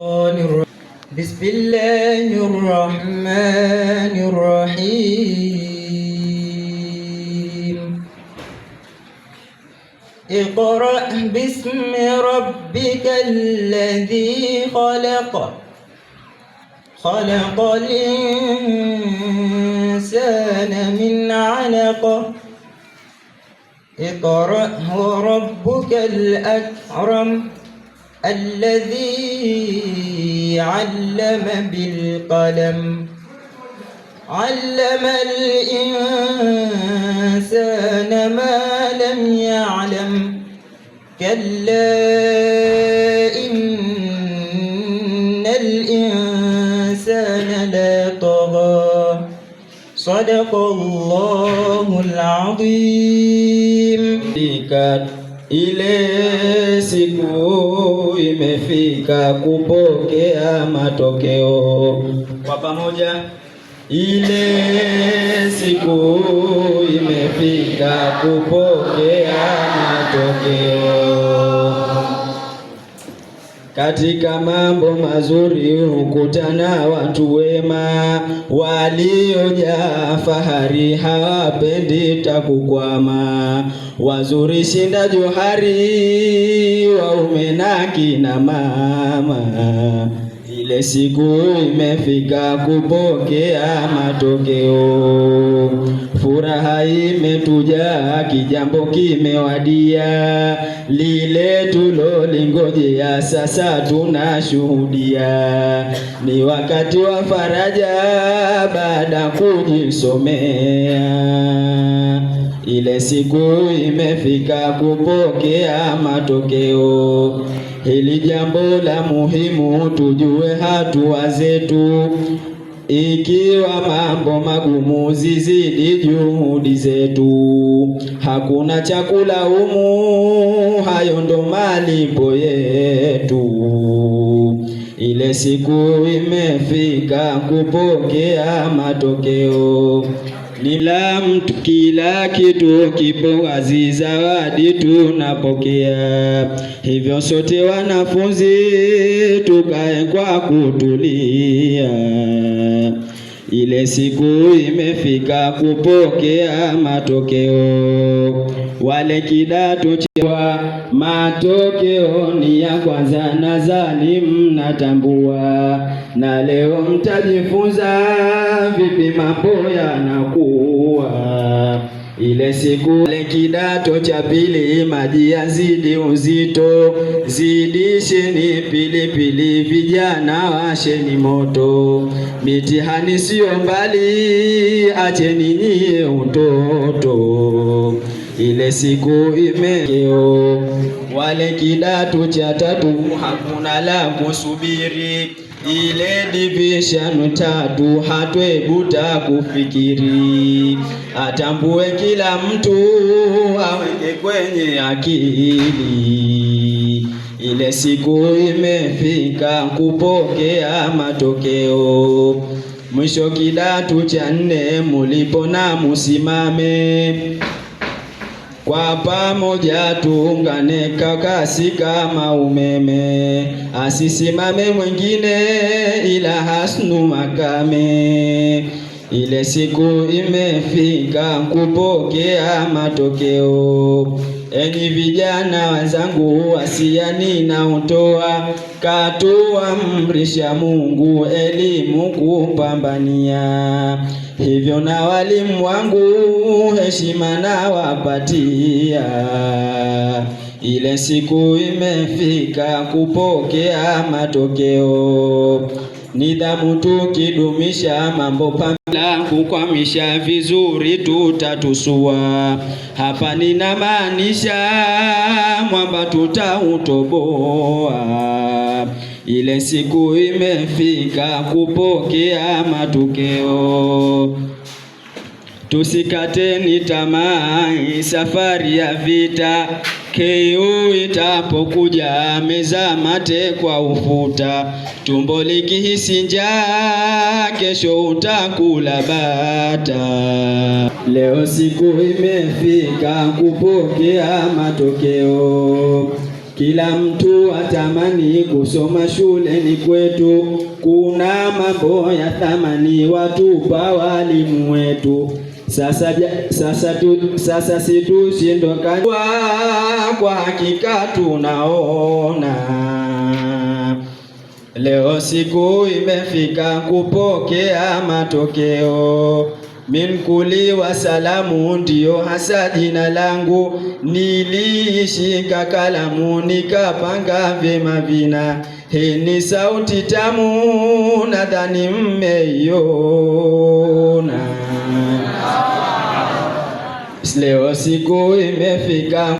بسم الله الرحمن الرحيم اقرأ باسم ربك الذي خلق خلق الإنسان من علق اقرأ وربك الأكرم الذي علم بالقلم علم الإنسان ما لم يعلم كلا إن الإنسان ليطغى صدق الله العظيم. Ile siku imefika kupokea matokeo. Kwa pamoja, ile siku imefika kupokea matokeo. Katika mambo mazuri hukutana watu wema, waliojaa fahari hawapendi takukwama. Wazuri shinda johari, waume na kina mama. Ile siku imefika kupokea matokeo. Furaha imetujaa, kijambo kimewadia, lile tulolingojea sasa tunashuhudia. Ni wakati wa faraja baada kujisomea. Ile siku imefika kupokea matokeo. Hili jambo la muhimu tujue hatua zetu. Ikiwa mambo magumu zizidi juhudi zetu. Hakuna chakula humu, hayo ndo malipo yetu. Ile siku imefika kupokea matokeo. Nila mtu kila kitu kipo wazi, zawadi tunapokea. Hivyo sote wanafunzi tukae kwa kutulia. Ile siku imefika kupokea matokeo. Wale kidato cha matokeo ni ya kwanza nadhani mnatambua, na leo mtajifunza vipi mambo yanakuwa. Ile siku ile kidato cha pili maji yazidi uzito, zidisheni pilipili vijana washeni moto. Mitihani sio mbali, acheni nyie utoto. Ile siku imekeo. Wale kidato cha tatu hakuna la kusubiri, ile division 3 hatwebuta kufikiri. Atambue kila mtu aweke kwenye akili. Ile siku imefika kupokea matokeo. Mwisho kidato cha 4 mulipo na musimame. Kwa pamoja tuungane kakasi kama umeme. Asisimame mwingine ila hasnu makame. Ile siku imefika kupokea matokeo. Enyi vijana wenzangu, wasiani na utoa, katuamrisha Mungu elimu kupambania. Hivyo na walimu wangu heshima na wapatia. Ile siku imefika kupokea matokeo. Nidhamu tukidumisha, mambo pamela kukwamisha vizuri tutatusua. Hapa ninamaanisha mwamba tutautoboa. Ile siku imefika kupokea matokeo. Tusikateni tamaa, safari ya vita. KU itapokuja meza mate kwa ufuta. Tumbo likihisi njaa, kesho utakula bata. Leo siku imefika kupokea matokeo. Kila mtu atamani kusoma shuleni kwetu, kuna mambo ya thamani watupa walimu wetu. Sasa situshindwa kwa hakika tunaona, leo siku imefika kupokea matokeo. Minkuli wa salamu ndiyo hasa jina langu, nilishika kalamu nikapanga vyema vina. Hii ni sauti tamu nadhani mmeiona. Leo siku imefika